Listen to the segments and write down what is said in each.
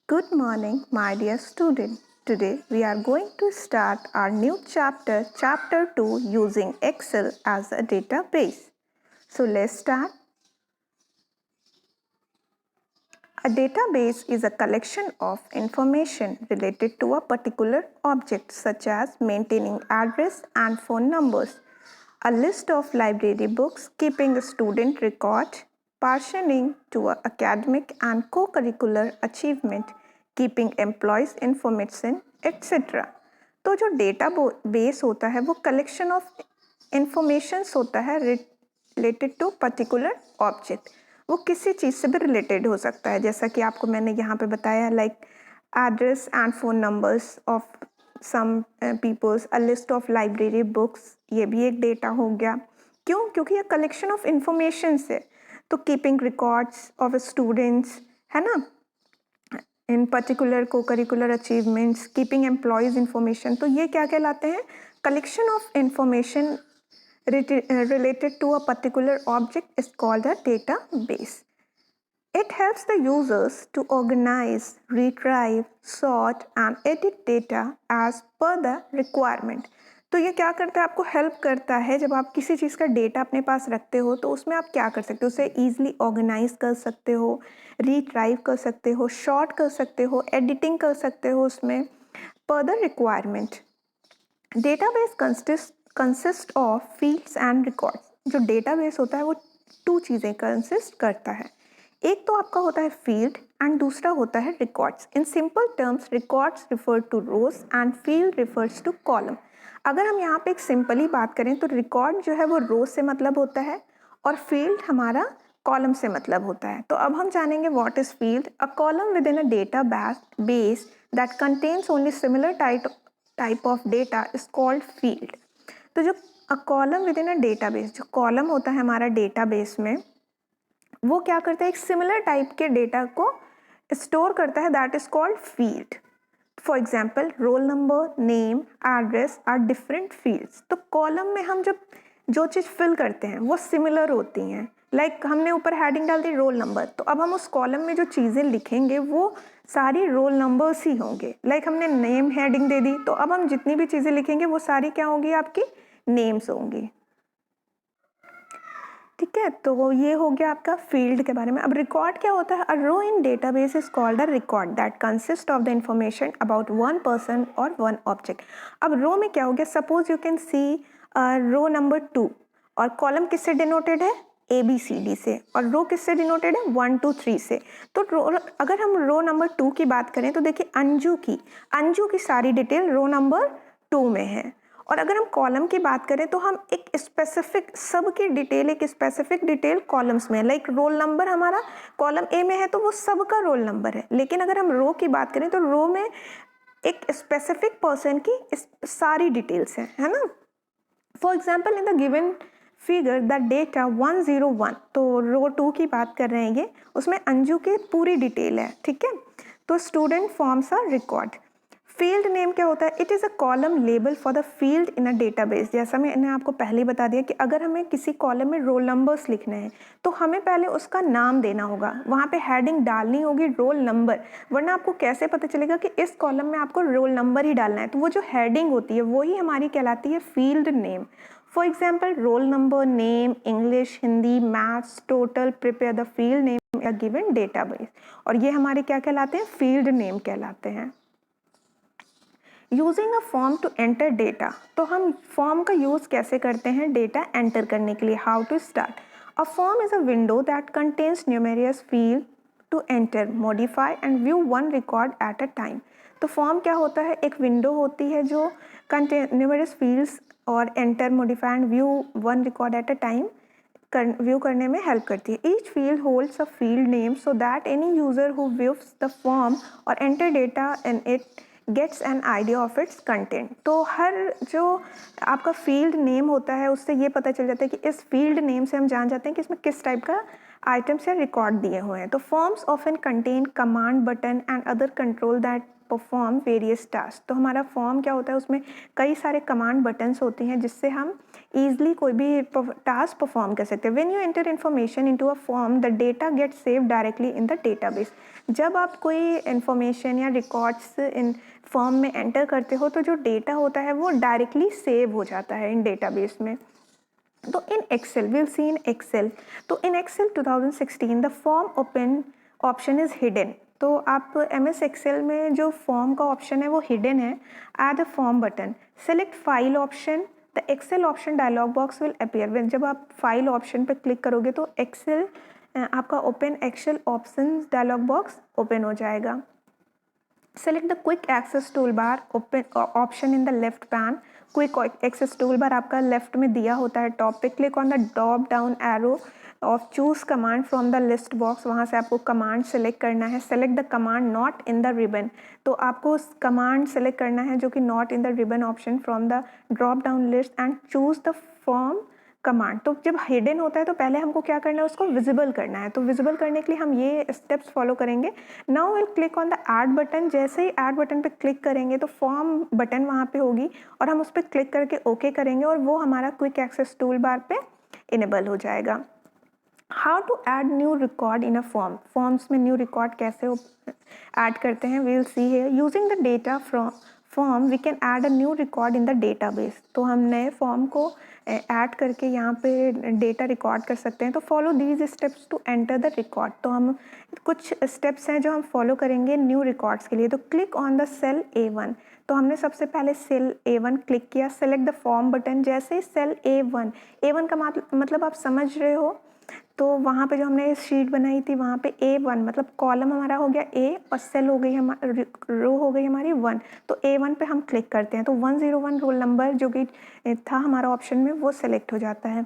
Good morning, my dear student. Today we are going to start our new chapter, Chapter 2, using Excel as a database. So let's start. A database is a collection of information related to a particular object, such as maintaining address and phone numbers, a list of library books, keeping a student record, partitioning to academic and co-curricular achievement, keeping employees information etcetera. तो जो data base होता है वो collection of informations होता है related to particular object. वो किसी चीज़ से भी रिलेटेड हो सकता है, जैसा कि आपको मैंने यहाँ पे बताया, like address and phone numbers of some peoples, a list of library books, ये भी एक डेटा हो गया। क्यों? क्योंकि ये कलेक्शन ऑफ इंफॉर्मेशन है। तो कीपिंग रिकॉर्ड्स ऑफ स्टूडेंट्स, है ना, इन पर्टिकुलर को curricular achievements, keeping employees information, तो ये क्या कहलाते हैं? Collection of information related to a particular object is called a database. It helps the users to organize, retrieve, sort and edit data as per the requirement. तो ये क्या करता है? आपको हेल्प करता है। जब आप किसी चीज़ का डेटा अपने पास रखते हो तो उसमें आप क्या कर सकते हो? उसे ईजिली ऑर्गेनाइज कर सकते हो, रिट्राइव कर सकते हो, शॉर्ट कर सकते हो, एडिटिंग कर सकते हो उसमें पर the requirement. Database consist of fields and records. जो डेटाबेस होता है वो टू चीज़ें कंसिस्ट करता है। एक तो आपका होता है फील्ड एंड दूसरा होता है records. In simple terms, records refer to rows and field refers to column. अगर हम यहाँ पे एक सिंपली बात करें तो रिकॉर्ड जो है वो रोज से मतलब होता है और फील्ड हमारा कॉलम से मतलब होता है। तो अब हम जानेंगे what is field. A column with in a data base that contains only similar type of data is called field. तो जो a column with in a database, जो कॉलम होता है हमारा डेटाबेस में, वो क्या करता है? एक सिमिलर टाइप के डेटा को स्टोर करता है, that is called field. For example, roll number, name, address are different fields. तो कॉलम में हम जब जो चीज़ फिल करते हैं वो सिमिलर होती हैं। लाइक हमने ऊपर हेडिंग डाल दी रोल नंबर, तो अब हम उस कॉलम में जो चीज़ें लिखेंगे वो सारी रोल नंबर्स ही होंगे। लाइक हमने नेम हेडिंग दे दी, तो अब हम जितनी भी चीज़ें लिखेंगे वो सारी क्या होंगी? आपकी नेम्स होंगी। ठीक है, तो ये हो गया आपका फील्ड के बारे में। अब रिकॉर्ड क्या होता है? A row in database is called a record that consist of the information about one person और वन ऑब्जेक्ट। अब रो में क्या हो गया? Suppose you can see row number 2 और कॉलम किससे डिनोटेड है? ABCD से, और रो किससे डिनोटेड है? 1 2 3 से। तो अगर हम रो नंबर 2 की बात करें तो देखिए अंजू की सारी डिटेल रो नंबर 2 में है। और अगर हम कॉलम की बात करें तो हम एक स्पेसिफिक सब की डिटेल, एक स्पेसिफिक डिटेल कॉलम्स में, लाइक रोल नंबर हमारा कॉलम ए में है तो वो सबका रोल नंबर है। लेकिन अगर हम रो की बात करें तो रो में एक स्पेसिफिक पर्सन की सारी डिटेल्स हैं, है ना। For example, in the given figure the data 101, तो रो 2 की बात कर रहे हैं ये, उसमें अंजू की पूरी डिटेल है। ठीक है, तो student forms a record. Field name क्या होता है? It is a column label for the field in a database. जैसा मैंने आपको पहले ही बता दिया कि अगर हमें किसी कॉलम में रोल नंबर्स लिखने हैं तो हमें पहले उसका नाम देना होगा, वहाँ पे हेडिंग डालनी होगी रोल नंबर, वरना आपको कैसे पता चलेगा कि इस कॉलम में आपको रोल नंबर ही डालना है? तो वो जो हेडिंग होती है वही हमारी कहलाती है field name. For example, roll number, name, English, Hindi, maths, total, prepare the field name a given database, और ये हमारे क्या कहलाते हैं? फील्ड नेम कहलाते हैं। Using a form to enter data, तो हम फॉर्म का यूज़ कैसे करते हैं डेटा एंटर करने के लिए? How to start. A form is a window that contains numerous field to enter, modify and view one record at a time. तो फॉर्म क्या होता है? एक विंडो होती है जो कंटेन न्यूमेरियस फील्ड्स और enter, modify and view one record at a time view करने में हेल्प करती है। Each field holds a field name so that any user who views the form और enter data in it gets an idea of its content. तो हर जो आपका field name होता है उससे ये पता चल जाता है कि इस फील्ड नेम से हम जान जाते हैं कि इसमें किस टाइप का आइटम्स या रिकॉर्ड दिए हुए हैं। तो forms often contain command button and other control that perform various task. तो हमारा फॉर्म क्या होता है, उसमें कई सारे कमांड बटन्स होती हैं जिससे हम ईजिली कोई भी टास्क परफॉर्म कर सकते हैं। When you enter information into a form the data gate save directly in the database. जब आप कोई इन्फॉर्मेशन या रिकॉर्ड्स इन फॉर्म में एंटर करते हो तो जो डेटा होता है वो डायरेक्टली सेव हो जाता है इन डेटाबेस में। तो in Excel will see in Excel, तो in Excel 2016 the form open option is hidden. तो आप MS एक्सेल में जो फॉर्म का ऑप्शन है वो हिडन है। Add the form button, select file option, the Excel option dialog box will appear. जब आप फाइल ऑप्शन पर क्लिक करोगे तो एक्सेल आपका open Excel option dialog box open हो जाएगा। Select the quick access toolbar open option in the left pan। Quick access tool bar आपका left में दिया होता है टॉप पे। Click on the drop down arrow of choose command from the list box, वहाँ से आपको कमांड सेलेक्ट करना है। Select the command not in the ribbon, तो आपको कमांड सेलेक्ट करना है जो कि not in the ribbon option from the drop down list and choose the form command. तो जब हिडन होता है तो पहले हमको क्या करना है, उसको विजिबल करना है। तो विजिबल करने के लिए हम ये स्टेप्स फॉलो करेंगे। Now will click on the add button. जैसे ही ऐड बटन पे क्लिक करेंगे तो फॉर्म बटन वहाँ पे होगी और हम उस पर क्लिक करके ओके करेंगे और वो हमारा क्विक एक्सेस टूल बार पे इनेबल हो जाएगा। How to add new record in a form, forms में न्यू रिकॉर्ड कैसे ऐड करते हैं, we will see here. Using the data from form we can add a new record in the database. तो हम नए form को add करके यहाँ पे डेटा रिकॉर्ड कर सकते हैं। तो follow these steps to enter the record. तो हम कुछ स्टेप्स हैं जो हम फॉलो करेंगे न्यू रिकॉर्ड्स के लिए। तो click on the cell A1। तो हमने सबसे पहले सेल A1 क्लिक किया। Select the form button. जैसे ही सेल A1 का मतलब आप समझ रहे हो, तो वहाँ पे जो हमने शीट बनाई थी वहाँ पे A1 मतलब कॉलम हमारा हो गया A और सेल हो गई हमारी, रो हो गई हमारी 1। तो A1 पे हम क्लिक करते हैं तो 101 रोल नंबर जो कि था हमारा ऑप्शन में वो सेलेक्ट हो जाता है।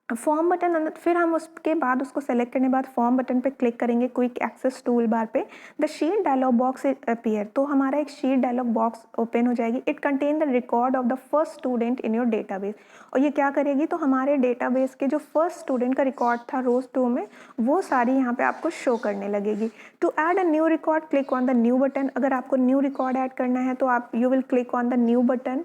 फॉर्म बटन, फिर हम उसके बाद उसको सेलेक्ट करने के बाद फॉर्म बटन पे क्लिक करेंगे क्विक एक्सेस टूल बार पे। The sheet dialog box appear, तो हमारा एक शीट डायलॉग बॉक्स ओपन हो जाएगी। It contain the record of the first student in your database. और ये क्या करेगी, तो हमारे डेटाबेस के जो फर्स्ट स्टूडेंट का रिकॉर्ड था रोज 2 में वो सारी यहाँ पे आपको शो करने लगेगी। To add a new record click on the new button. अगर आपको न्यू रिकॉर्ड ऐड करना है तो आप you will click on the new button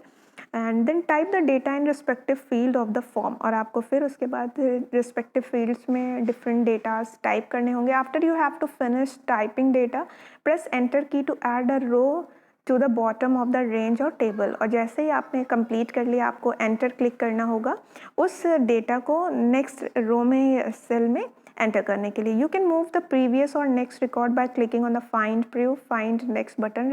and then type the data in respective field of the form. और आपको फिर उसके बाद रिस्पेक्टिव फील्ड्स में डिफरेंट डेटास टाइप करने होंगे। After you have to finish typing data press enter key to add a row to the bottom of the range और table. और जैसे ही आपने कंप्लीट कर लिया आपको एंटर क्लिक करना होगा उस डेटा को नेक्स्ट रो में सेल में एंटर करने के लिए। You can move the previous और next record by clicking on the find preview find next button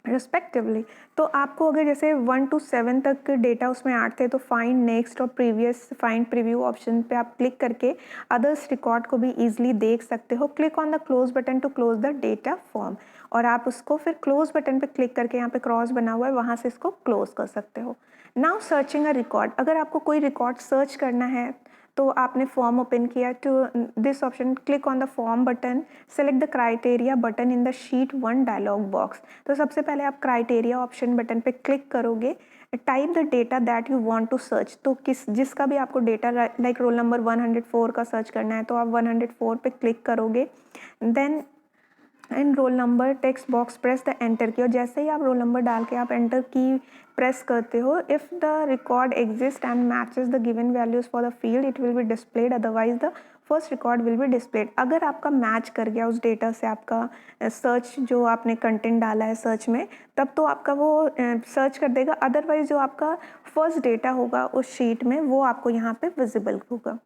respectively. तो आपको अगर जैसे 1 to 7 तक डेटा उसमें ऐड थे तो फाइंड नेक्स्ट और प्रीवियस फाइंड प्रीव्यू ऑप्शन पे आप क्लिक करके अदर्स रिकॉर्ड को भी ईजिली देख सकते हो। Click on the close button to close the data form, और आप उसको फिर क्लोज बटन पे क्लिक करके यहाँ पे क्रॉस बना हुआ है वहाँ से इसको क्लोज कर सकते हो। नाउ सर्चिंग अ रिकॉर्ड, अगर आपको कोई रिकॉर्ड सर्च करना है तो आपने फॉर्म ओपन किया। To this option click on the form button, select the criteria button in the sheet 1 dialog box. तो सबसे पहले आप क्राइटेरिया ऑप्शन बटन पे क्लिक करोगे। Type the data that you want to search, तो जिसका भी आपको डेटा लाइक रोल नंबर 104 का सर्च करना है तो आप 104 पे क्लिक करोगे। Then in roll number text box press the enter key, और जैसे ही आप रोल नंबर डाल के आप एंटर की प्रेस करते हो, if the record exist and matches the given values for the field it will be displayed, otherwise the first record will be displayed. अगर आपका मैच कर गया उस डेटा से आपका सर्च जो आपने कंटेंट डाला है सर्च में, तब तो आपका वो सर्च कर देगा, अदरवाइज जो आपका फर्स्ट डेटा होगा उस शीट में वो आपको यहाँ पे विजिबल होगा।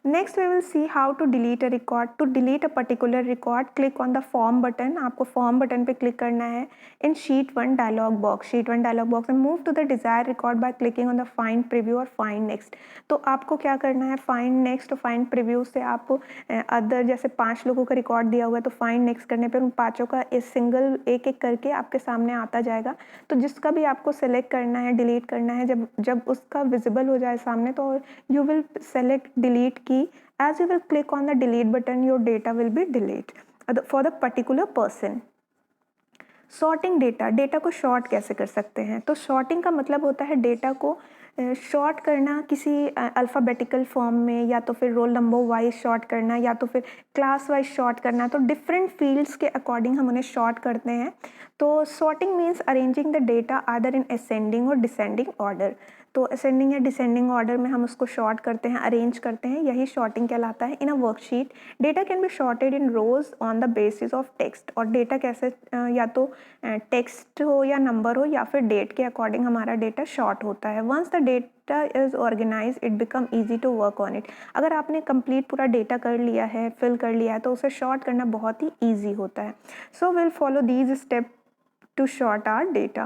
Next we will see how to delete a record. To delete a particular record click on the form button, आपको फॉर्म बटन पे क्लिक करना है in sheet 1 dialog box. Sheet 1 dialog box में move to the desire record by clicking on the find preview और find next. तो आपको क्या करना है, फाइंड नेक्स्ट और फाइंड प्रीव्यू से आप अदर जैसे 5 लोगों का रिकॉर्ड दिया हुआ है तो फाइंड नेक्स्ट करने पर उन 5 का सिंगल एक एक करके आपके सामने आता जाएगा। तो जिसका भी आपको सेलेक्ट करना है डिलीट करना है, जब उसका विजिबल हो जाए सामने तो यू विल सेलेक्ट डिलीट की। As you will click on the delete button, your data will be deleted for the particular person. Sorting data, data को शॉर्ट कैसे कर सकते हैं? तो शॉर्टिंग का मतलब होता है डेटा को शॉर्ट करना किसी अल्फ़ाबेटिकल फॉर्म में, या तो फिर रोल नंबर वाइज शॉर्ट करना, या तो फिर क्लास वाइज शॉर्ट करना। तो डिफरेंट फील्ड्स के अकॉर्डिंग हम उन्हें शॉर्ट करते हैं। तो sorting means arranging the data आदर इन असेंडिंग और डिसेंडिंग ऑर्डर। तो असेंडिंग या डिसेंडिंग ऑर्डर में हम उसको शॉर्ट करते हैं, अरेंज करते हैं, यही शॉर्टिंग कहलाता है। In a worksheet data can be sorted in rows on the basis of text. और डेटा कैसे, या तो टेक्स्ट हो या नंबर हो या फिर डेट के अकॉर्डिंग हमारा डेटा शॉर्ट होता है। Once the data is organize it become easy to work on it. अगर आपने कंप्लीट पूरा डेटा कर लिया है, फिल कर लिया है, तो उसे शॉर्ट करना बहुत ही ईजी होता है। So will follow these step to sort our data.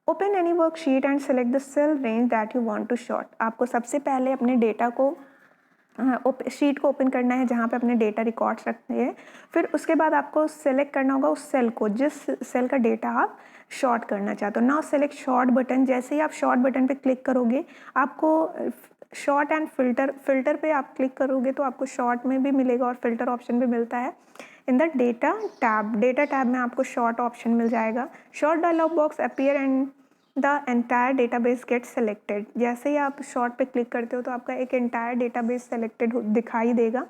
Open any worksheet and select the cell range that you want to sort. आपको सबसे पहले अपने डेटा को शीट को ओपन करना है जहाँ पे अपने डेटा रिकॉर्ड्स रखते हैं। फिर उसके बाद आपको सेलेक्ट करना होगा उस सेल को, जिस सेल का डेटा आप शॉर्ट करना चाहते हो। Now select short button. जैसे ही आप शॉर्ट बटन पे क्लिक करोगे, आपको शॉर्ट एंड फिल्टर पे आप क्लिक करोगे तो आपको शॉर्ट में भी मिलेगा और फिल्टर ऑप्शन भी मिलता है। इन द डेटा टैब में आपको शॉर्ट ऑप्शन मिल जाएगा। Sort dialog box appear and the entire database get selected. जैसे ही आप शॉर्ट पे क्लिक करते हो तो आपका एक एंटायर डेटाबेस सेलेक्टेड दिखाई देगा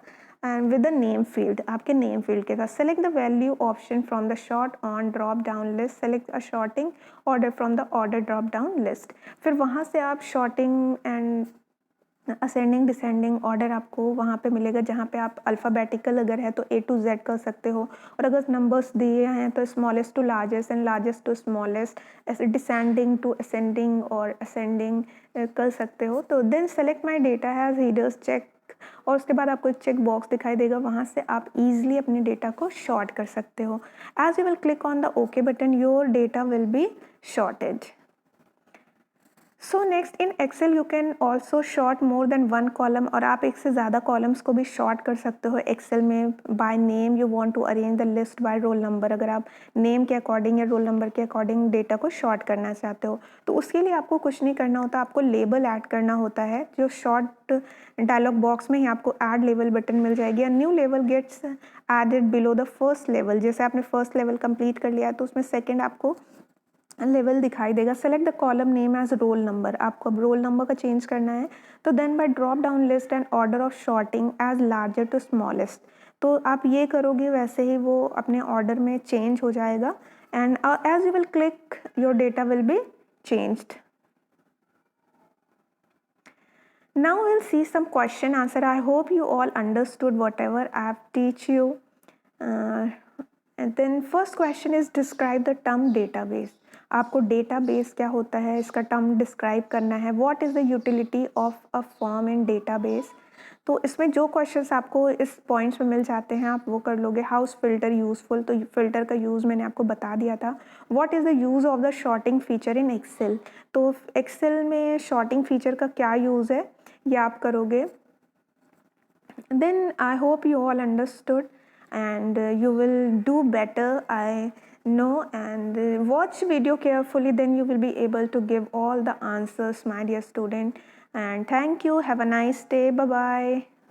and with the name field, आपके नेम फील्ड के साथ। Select the value option from the sort on drop down list. Select a sorting order from the order drop down list. फिर वहाँ से आप sorting and ascending descending order आपको वहाँ पे मिलेगा, जहाँ पे आप अल्फ़ाबेटिकल अगर है तो A to Z कर सकते हो, और अगर नंबर्स दिए हैं तो smallest to largest and largest to smallest, ऐसे डिसेंडिंग टू असेंडिंग और असेंडिंग कर सकते हो। तो then select my data has headers check, और उसके बाद आपको एक चेक बॉक्स दिखाई देगा, वहाँ से आप ईजिली अपने डेटा को शॉर्ट कर सकते हो। As you will click on the OK button, your data will be sorted. So next in Excel you can also sort more than one column, और आप एक से ज़्यादा कॉलम्स को भी शॉर्ट कर सकते हो एक्सेल में। By name you want to arrange the list by roll number. अगर आप नेम के अकॉर्डिंग या रोल नंबर के अकॉर्डिंग डेटा को शॉर्ट करना चाहते हो तो उसके लिए आपको कुछ नहीं करना होता, आपको लेबल ऐड करना होता है। जो शॉर्ट डायलॉग बॉक्स में ही आपको ऐड लेवल बटन मिल जाएगी। New level gets added below the first level. जैसे आपने फर्स्ट लेवल कंप्लीट कर लिया है तो उसमें सेकेंड आपको लेवल दिखाई देगा। Select the column name as roll number. आपको अब रोल नंबर का चेंज करना है, तो then by drop down list and order of sorting as larger to smallest. तो आप ये करोगे वैसे ही वो अपने ऑर्डर में चेंज हो जाएगा, and as you will click your data will be changed. Now we'll see some question answer. I hope you all understood whatever I have teach you. And then first question is describe the term database. आपको database क्या होता है इसका term describe करना है। What is the utility of a form in database. तो इसमें जो क्वेश्चंस आपको इस पॉइंट्स में मिल जाते हैं आप वो कर लोगे। हाउस फिल्टर यूजफुल, तो फिल्टर का यूज़ मैंने आपको बता दिया था। What is the use of the sorting feature in Excel. तो एक्सेल में शॉर्टिंग फीचर का क्या यूज़ है ये आप करोगे। Then I hope you all understood and you will do better, I know, and watch video carefully, then you will be able to give all the answers, my dear student. And thank you, have a nice day, bye bye.